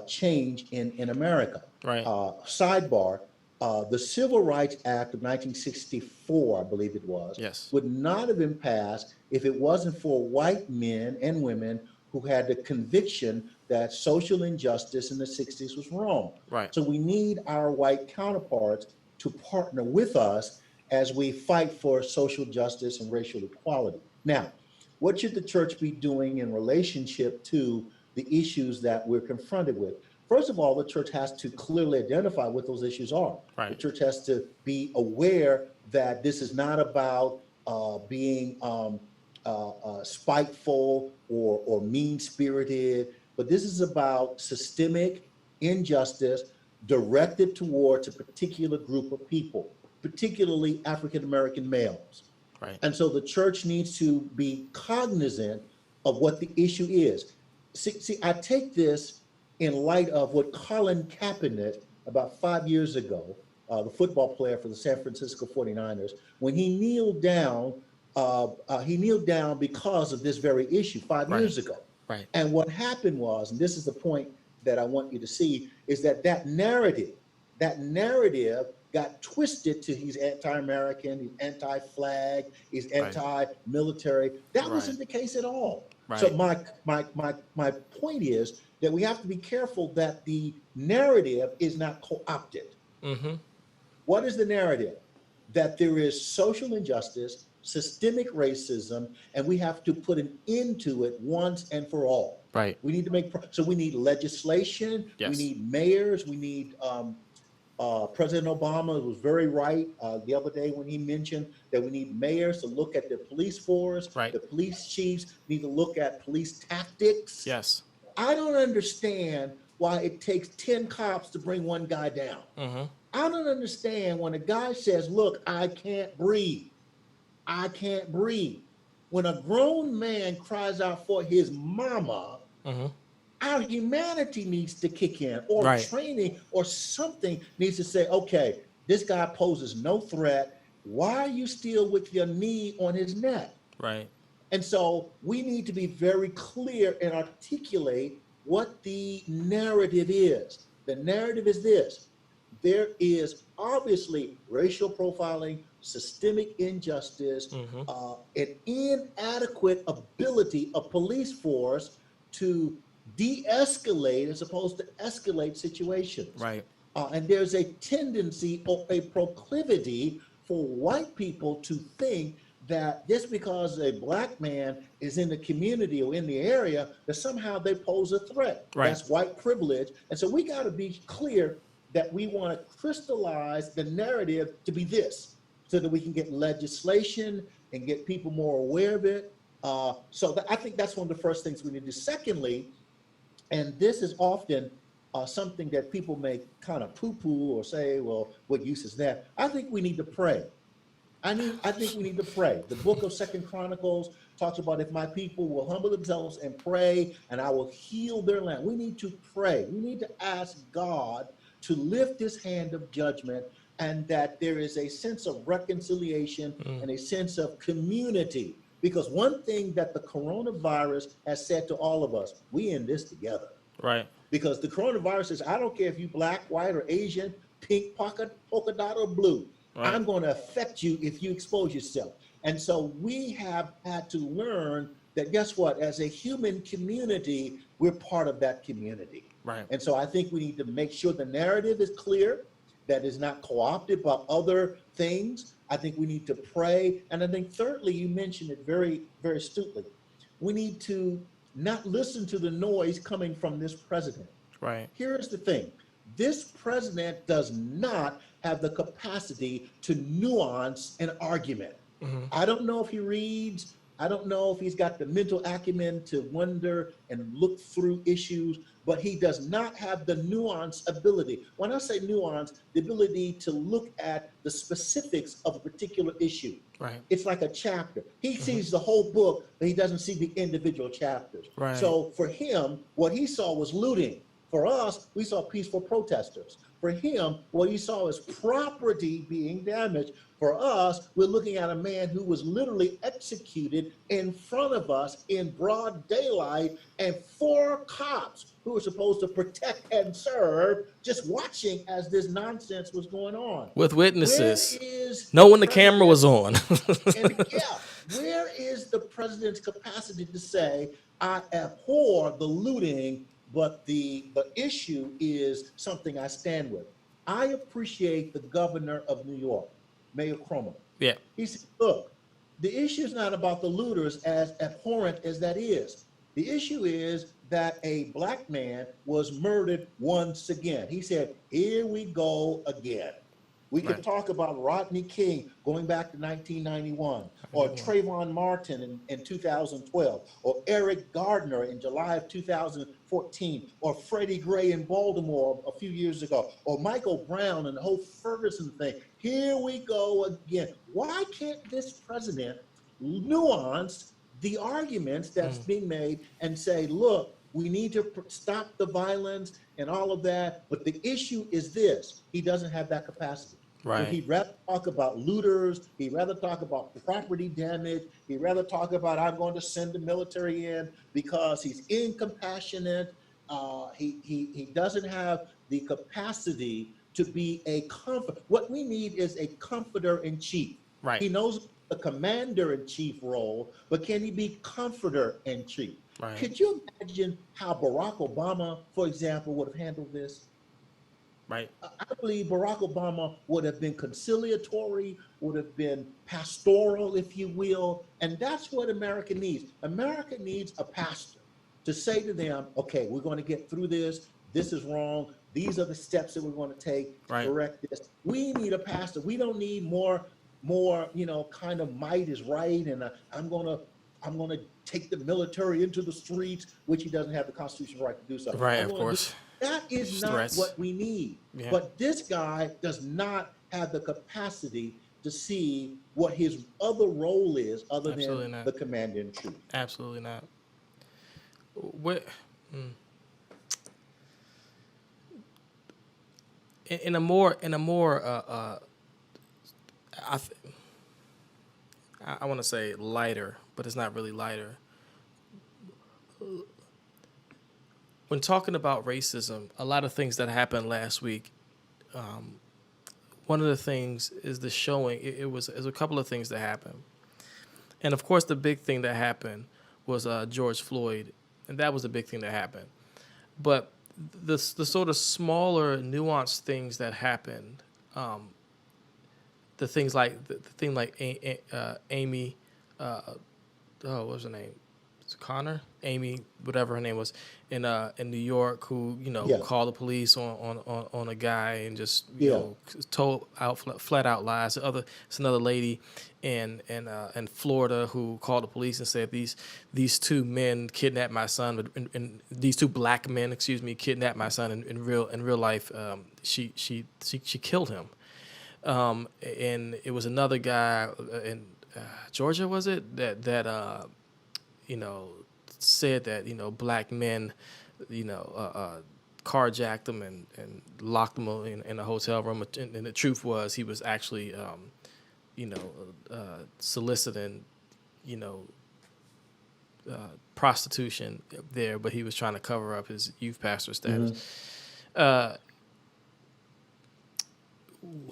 change in America. Right. Sidebar. The Civil Rights Act of 1964, I believe it was, Yes. would not have been passed if it wasn't for white men and women who had the conviction that social injustice in the 60s was wrong. Right. So we need our white counterparts to partner with us as we fight for social justice and racial equality. Now, what should the church be doing in relationship to the issues that we're confronted with? First of all, the church has to clearly identify what those issues are. Right. The church has to be aware that this is not about being spiteful or mean-spirited, but this is about systemic injustice directed towards a particular group of people, particularly African-American males. Right. And so the church needs to be cognizant of what the issue is. See, I take this in light of what Colin Kaepernick, about 5 years ago, the football player for the San Francisco 49ers, when he kneeled down because of this very issue 5 years Right. ago. Right. And what happened was, and this is the point that I want you to see, is that narrative got twisted to he's anti-American, he's anti-flag, he's Right. anti-military. That Right. wasn't the case at all. So Right. my point is that we have to be careful that the narrative is not co-opted. Mm-hmm. What is the narrative? That there is social injustice, systemic racism, and we have to put an end to it once and for all. Right. We need to so we need legislation, we Yes. need mayors, we need President Obama was very right the other day when he mentioned that we need mayors to look at the police force, Right. the police chiefs need to look at police tactics. Yes. I don't understand why it takes 10 cops to bring one guy down. Mm-hmm. I don't understand when a guy says, look, I can't breathe. I can't breathe. When a grown man cries out for his mama, Mm-hmm. our humanity needs to kick in, or Right. training or something needs to say, okay, this guy poses no threat. Why are you still with your knee on his neck? Right. And so we need to be very clear and articulate what the narrative is. The narrative is this: there is obviously racial profiling, systemic injustice, Mm-hmm. an inadequate ability of police force to de-escalate as opposed to escalate situations. Right. And there's a tendency or a proclivity for white people to think that just because a black man is in the community or in the area, that somehow they pose a threat. Right. That's white privilege. And so we got to be clear that we want to crystallize the narrative to be this, so that we can get legislation and get people more aware of it. I think that's one of the first things we need to do. Secondly, and this is often something that people may kind of poo-poo or say, well, what use is that? I think we need to pray. I think we need to pray. The book of Second Chronicles talks about, if my people will humble themselves and pray, and I will heal their land. We need to pray. We need to ask God to lift his hand of judgment, and that there is a sense of reconciliation and a sense of community. Because one thing that the coronavirus has said to all of us, we in this together. Right. Because the coronavirus says, I don't care if you black, white, or Asian, pink, polka dot, or blue. Right. I'm going to affect you if you expose yourself. And so we have had to learn that, guess what? As a human community, we're part of that community. Right. And so I think we need to make sure the narrative is clear, that is not co-opted by other things. I think we need to pray. And I think thirdly, you mentioned it very, very astutely. We need to not listen to the noise coming from this president. Right. Here's the thing. This president does not have the capacity to nuance an argument. Mm-hmm. I don't know if he reads. I don't know if he's got the mental acumen to wonder and look through issues, but he does not have the nuance ability. When I say nuance, the ability to look at the specifics of a particular issue. Right. It's like a chapter. He sees the whole book, but he doesn't see the individual chapters. Right. So for him, what he saw was looting. For us, we saw peaceful protesters. For him, what he saw is property being damaged. For us, we're looking at a man who was literally executed in front of us in broad daylight, and 4 cops who were supposed to protect and serve just watching as this nonsense was going on. With witnesses. Where is Know when the camera was on. where is the president's capacity to say, I abhor the looting, but the issue is something I stand with? I appreciate the governor of New York, Mayor Cuomo. Yeah. He said, look, the issue is not about the looters, as abhorrent as that is. The issue is that a black man was murdered once again. He said, here we go again. We could talk about Rodney King going back to 1991, or Trayvon Martin in 2012, or Eric Gardner in July of 2014, or Freddie Gray in Baltimore a few years ago, or Michael Brown and the whole Ferguson thing. Here we go again. Why can't this president nuance the arguments that's being made and say, look, We need to stop the violence and all of that. But the issue is this: he doesn't have that capacity. So Right. he'd rather talk about looters. He'd rather talk about property damage. He'd rather talk about I'm going to send the military in because he's incompassionate. He doesn't have the capacity to be a comfort. What we need is a comforter in chief. Right. He knows the commander in chief role, but can he be comforter in chief? Right. Could you imagine how Barack Obama, for example, would have handled this? Right. I believe Barack Obama would have been conciliatory, would have been pastoral, if you will. And that's what America needs. America needs a pastor to say to them, okay, we're going to get through this. This is wrong. These are the steps that we're going to take to Right. correct this. We need a pastor. We don't need more, kind of might is right. And I'm going to take the military into the streets, which he doesn't have the constitutional right to do so. Right. I'm Of going to do course. that is Just not threats. what we need. Yeah. But this guy does not have the capacity to see what his other role is other Absolutely than not. the commander in chief. Absolutely not. What? In a more I th- I want to say lighter, but it's not really lighter. When talking about racism, a lot of things that happened last week. One of the things is the showing. It was a couple of things that happened, and of course, the big thing that happened was George Floyd, and that was the big thing that happened. But the sort of smaller, nuanced things that happened, the things like the thing like Amy, what was her name? It's Connor, Amy, whatever her name was, in New York, who Yeah. called the police on a guy and just Yeah. told out flat out lies. It's another lady in Florida who called the police and said these two men kidnapped my son, and these two black men, excuse me, kidnapped my son in real life. She killed him. And it was another guy in Georgia, was it, that said that black men carjacked him and locked him in a hotel room, and the truth was he was actually soliciting prostitution there, but he was trying to cover up his youth pastor status.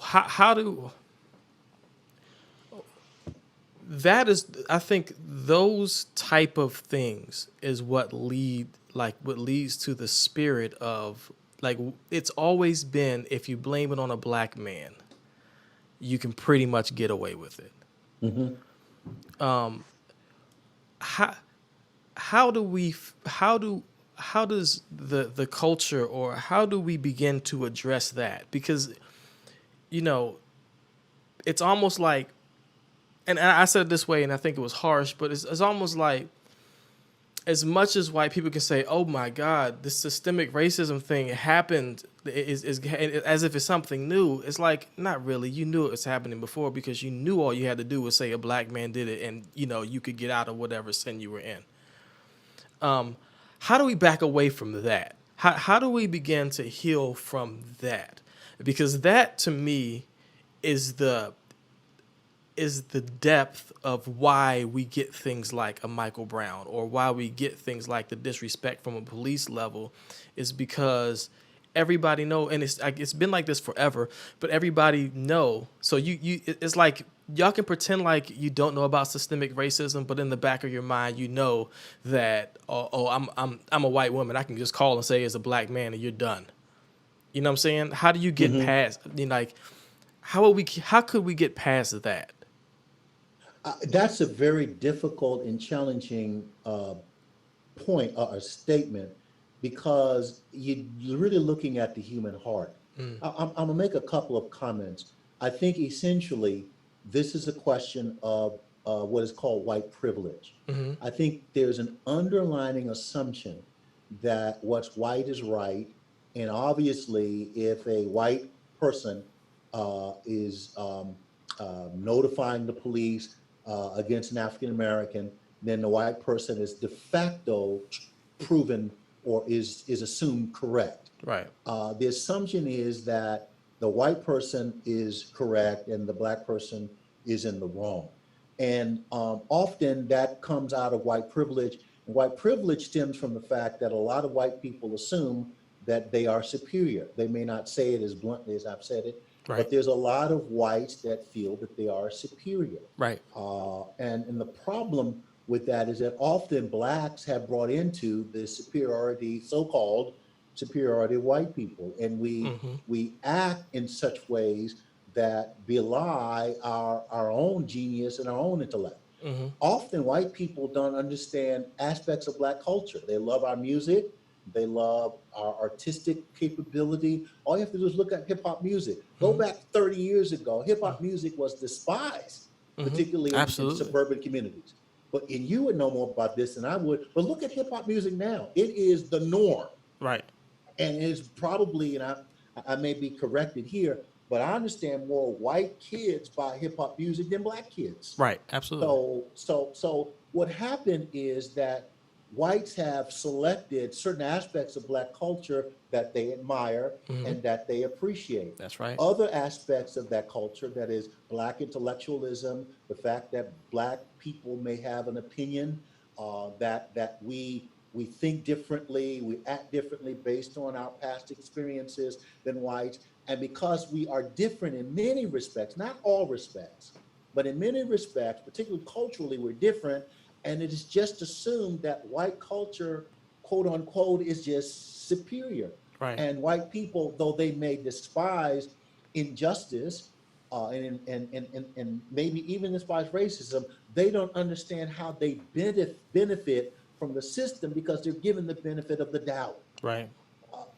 How do that is I think those type of things is what leads to the spirit of, like, it's always been, if you blame it on a black man, you can pretty much get away with it. How does the culture, or how do we begin to address that? Because it's almost like, and I said it this way, and I think it was harsh, but it's almost like, as much as white people can say, "Oh my God, this systemic racism thing happened," is as if it's something new. It's like, not really. You knew it was happening before, because you knew all you had to do was say a black man did it, and you could get out of whatever sin you were in. How do we back away from that? How do we begin to heal from that? Because that, to me, is the depth of why we get things like a Michael Brown, or why we get things like the disrespect from a police level, is because everybody know, and it's been like this forever, but everybody know. So it's like, y'all can pretend like you don't know about systemic racism, but in the back of your mind, you know that, I'm a white woman, I can just call and say it's a black man, and you're done. You know what I'm saying? How do you get past? How could we get past that? That's a very difficult and challenging point or statement, because you're really looking at the human heart. I'm going to make a couple of comments. I think essentially this is a question of what is called white privilege. I think there's an underlying assumption that what's white is right. And obviously, if a white person is notifying the police against an African American, then the white person is de facto proven or is assumed correct. Right. The assumption is that the white person is correct and the black person is in the wrong. And often that comes out of white privilege. And white privilege stems from the fact that a lot of white people assume that they are superior. They may not say it as bluntly as I've said it, Right. but there's a lot of whites that feel that they are superior. Right. And the problem with that is that often blacks have brought into the superiority, so-called superiority of white people, and Mm-hmm. we act in such ways that belie our own genius and our own intellect. Mm-hmm. Often white people don't understand aspects of black culture. They love our music, they love our artistic capability. All you have to do is look at hip hop music. Go Mm-hmm. back 30 years ago, hip hop music was despised, Mm-hmm. particularly in Absolutely. suburban communities. And you would know more about this than I would, but look at hip hop music now. It is the norm. Right. And it's probably, and I may be corrected here, but I understand more white kids buy hip hop music than black kids. Right. Absolutely. So what happened is that whites have selected certain aspects of black culture that they admire Mm-hmm. and that they appreciate. That's right. Other aspects of that culture, that is black intellectualism, the fact that black people may have an opinion, that we think differently, we act differently based on our past experiences than whites. And because we are different in many respects, not all respects, but in many respects, particularly culturally, we're different. And it is just assumed that white culture, quote unquote, is just superior. Right. And white people, though they may despise injustice, and maybe even despise racism, they don't understand how they benefit from the system because they're given the benefit of the doubt. Right.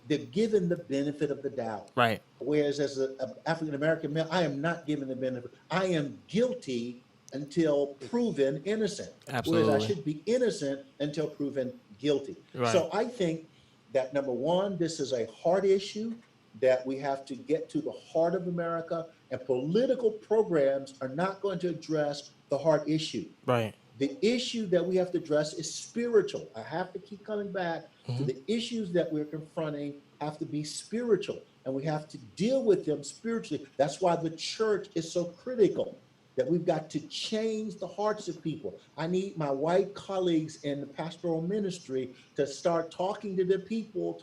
They're given the benefit of the doubt. Right. Whereas as an African American male, I am not given the benefit. I am guilty until proven innocent. Whereas I Absolutely. should be innocent until proven guilty. Right. So I think that number one, this is a hard issue that we have to get to the heart of America, and political programs are not going to address the hard issue. Right. The issue that we have to address is spiritual. I have to keep coming back to Mm-hmm. the issues that we're confronting have to be spiritual, and we have to deal with them spiritually. That's why the church is so critical, that we've got to change the hearts of people. I need my white colleagues in the pastoral ministry to start talking to the people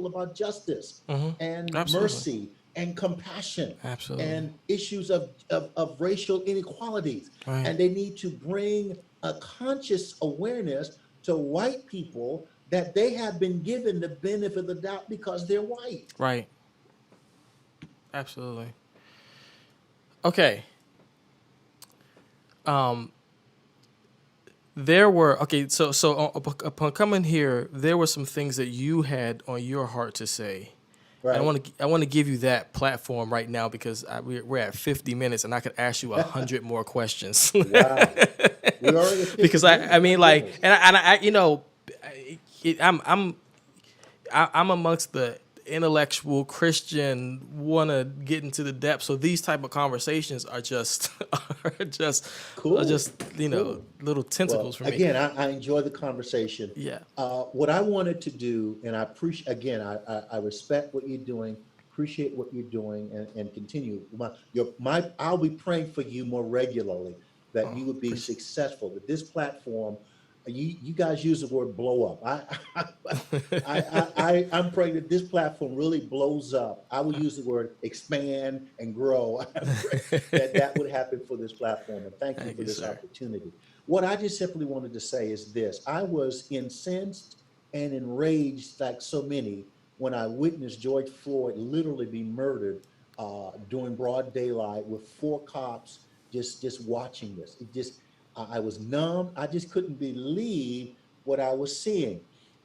about justice Mm-hmm. and Absolutely. mercy and compassion Absolutely. and issues of racial inequalities. Right. And they need to bring a conscious awareness to white people that they have been given the benefit of the doubt because they're white. Right. Absolutely. Okay. Um, there were upon coming here, there were some things that you had on your heart to say. Right. And I want to give you that platform right now because we're at 50 minutes and I could ask you 100 more questions. Wow. We're already at 50 Because minutes. I mean, My like, goodness. and I you know, I'm amongst the intellectual Christian, want to get into the depths. So these type of conversations are just Cool. are just Cool. little tentacles for me. Again, I enjoy the conversation. Yeah. What I wanted to do, and I appreciate, again, I respect what you're doing, appreciate what you're doing, and continue. I'll be praying for you more regularly, that you would be successful. That this platform, you guys use the word blow up. I'm praying that this platform really blows up. I would use the word expand and grow. I pray that would happen for this platform. And thank you for this sir. opportunity. What I just simply wanted to say is this: I was incensed and enraged, like so many, when I witnessed George Floyd literally be murdered during broad daylight with 4 cops just watching this. I was numb. I just couldn't believe what I was seeing.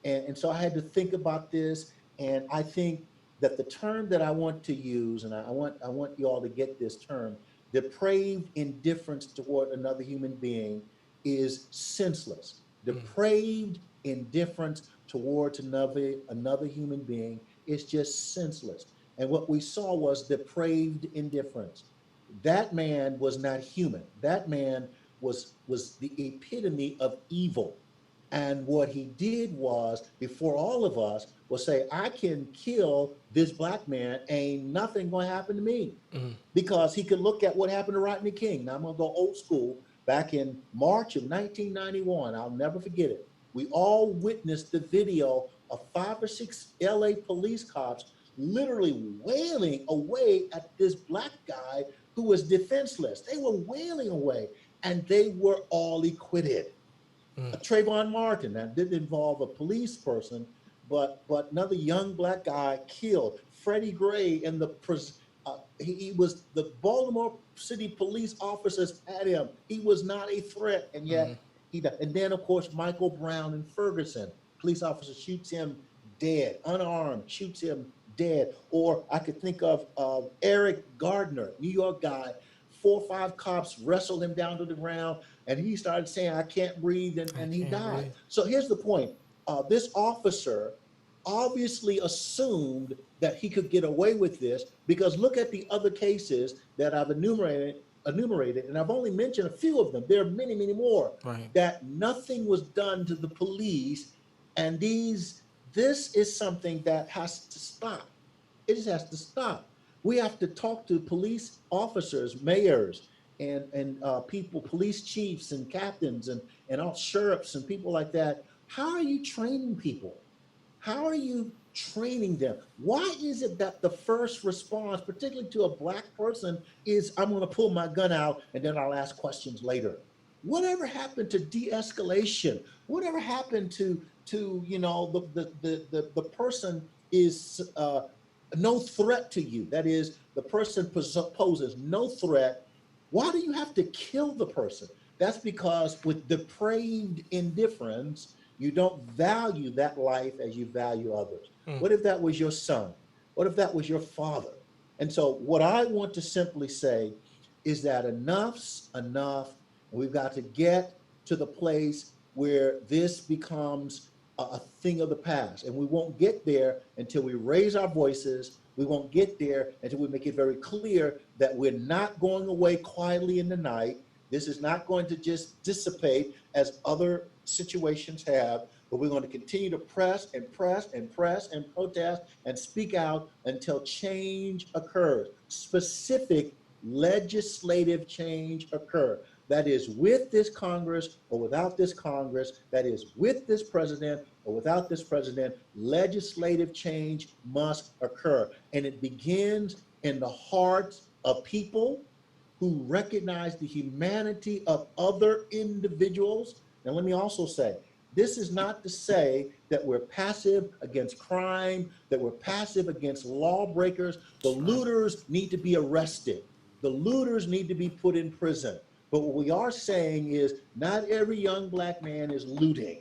And so I had to think about this. And I think that the term that I want to use, and I want you all to get this term, depraved indifference toward another human being is senseless. Depraved indifference towards another human being is just senseless. And what we saw was depraved indifference. That man was not human. That man was the epitome of evil. And what he did was, before all of us, was say, I can kill this black man, ain't nothing gonna happen to me. Because he could look at what happened to Rodney King. Now I'm gonna go old school. Back in March of 1991, I'll never forget it. We all witnessed the video of 5 or 6 LA police cops literally wailing away at this black guy who was defenseless. They were wailing away, and they were all acquitted. Trayvon Martin, that didn't involve a police person, but another young black guy killed. Freddie Gray in the he was, the Baltimore City police officers had him. He was not a threat, and yet he died. And then of course Michael Brown in Ferguson, police officer shoots him dead, unarmed, shoots him dead. Or I could think of Eric Gardner, New York guy. 4 or 5 cops wrestled him down to the ground, and he started saying, I can't breathe, and he died. Breathe. So here's the point. This officer obviously assumed that he could get away with this, because look at the other cases that I've enumerated, and I've only mentioned a few of them. There are many, many more, Right. that nothing was done to the police. And this is something that has to stop. It just has to stop. We have to talk to police officers, mayors, and people, police chiefs and captains, and all sheriffs and people like that. How are you training people? How are you training them? Why is it that the first response, particularly to a black person, is I'm going to pull my gun out and then I'll ask questions later? Whatever happened to de-escalation? Whatever happened to the person is no threat to you? That is, the person poses no threat. Why do you have to kill the person? That's because with depraved indifference, you don't value that life as you value others. What if that was your son? What if that was your father? And so, what I want to simply say is that enough's enough. And we've got to get to the place where this becomes a thing of the past. And we won't get there until we raise our voices. We won't get there until we make it very clear that we're not going away quietly in the night. This is not going to just dissipate as other situations have, but we're going to continue to press and press and press and protest and speak out until change occurs. Specific legislative change occur. That is with this Congress or without this Congress. That is with this president or without this president. Legislative change must occur. And it begins in the hearts of people who recognize the humanity of other individuals. Now, let me also say, this is not to say that we're passive against crime, that we're passive against lawbreakers. The looters need to be arrested. The looters need to be put in prison. But what we are saying is not every young black man is looting.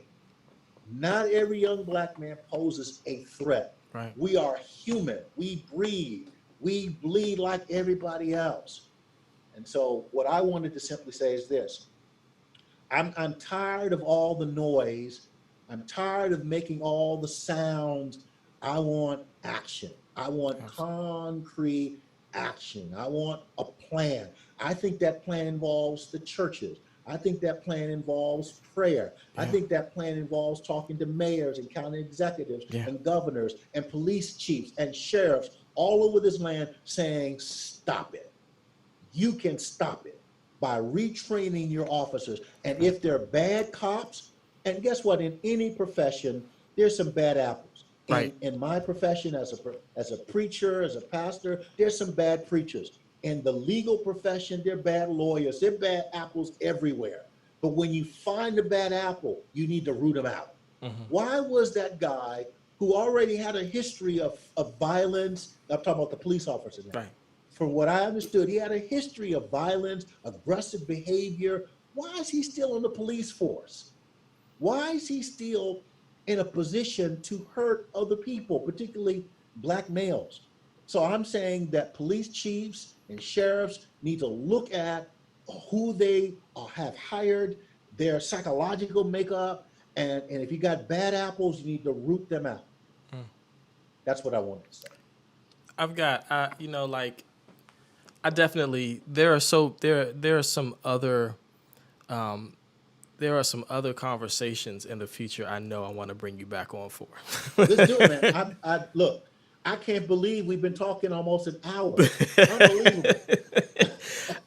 Not every young black man poses a threat. Right. We are human. We breathe. We bleed like everybody else. And so what I wanted to simply say is this. I'm tired of all the noise. I'm tired of making all the sounds. I want action. I want concrete action. I want a plan. I think that plan involves the churches. I think that plan involves prayer. I think that plan involves talking to mayors and county executives and governors and police chiefs and sheriffs all over this land saying, stop it. You can stop it by retraining your officers. And if they're bad cops, and guess what? In any profession, there's some bad apples. Right. In my profession, as a preacher, as a pastor, there's some bad preachers. In the legal profession, they're bad lawyers. They're bad apples everywhere. But when you find a bad apple, you need to root them out. Why was that guy who already had a history of violence? I'm talking about the police officers now. Right. From what I understood, he had a history of violence, aggressive behavior. Why is he still in the police force? Why is he still in a position to hurt other people, particularly black males? So I'm saying that police chiefs and sheriffs need to look at who they have hired, their psychological makeup, and if you got bad apples, you need to root them out. That's what I wanted to say. I've got, I definitely, there are some other there are some other conversations in the future I know I want to bring you back on for. Let's do it, man. Look, I can't believe we've been talking almost an hour. Unbelievable.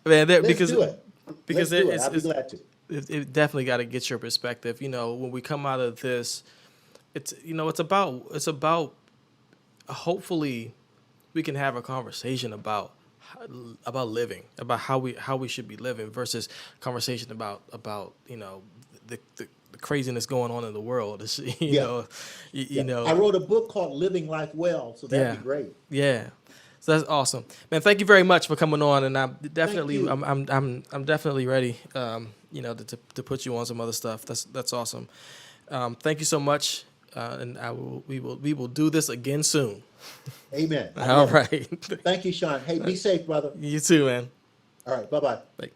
Man, Let's do it. because Let's do it. it's, I'll be glad to. it definitely got to get your perspective. You know, when we come out of this, it's about hopefully we can have a conversation about living, about how we should be living versus conversation about the craziness going on in the world. It's, Yeah. you know. I wrote a book called Living Life Well, so that'd be great. Yeah. So that's awesome, man. Thank you very much for coming on, and I'm definitely, you. I'm definitely ready, to put you on some other stuff. That's awesome. Thank you so much, and we will do this again soon. Amen. All right. Thank you, Shawn. Hey, be safe, brother. You too, man. All right. Bye-bye. Bye.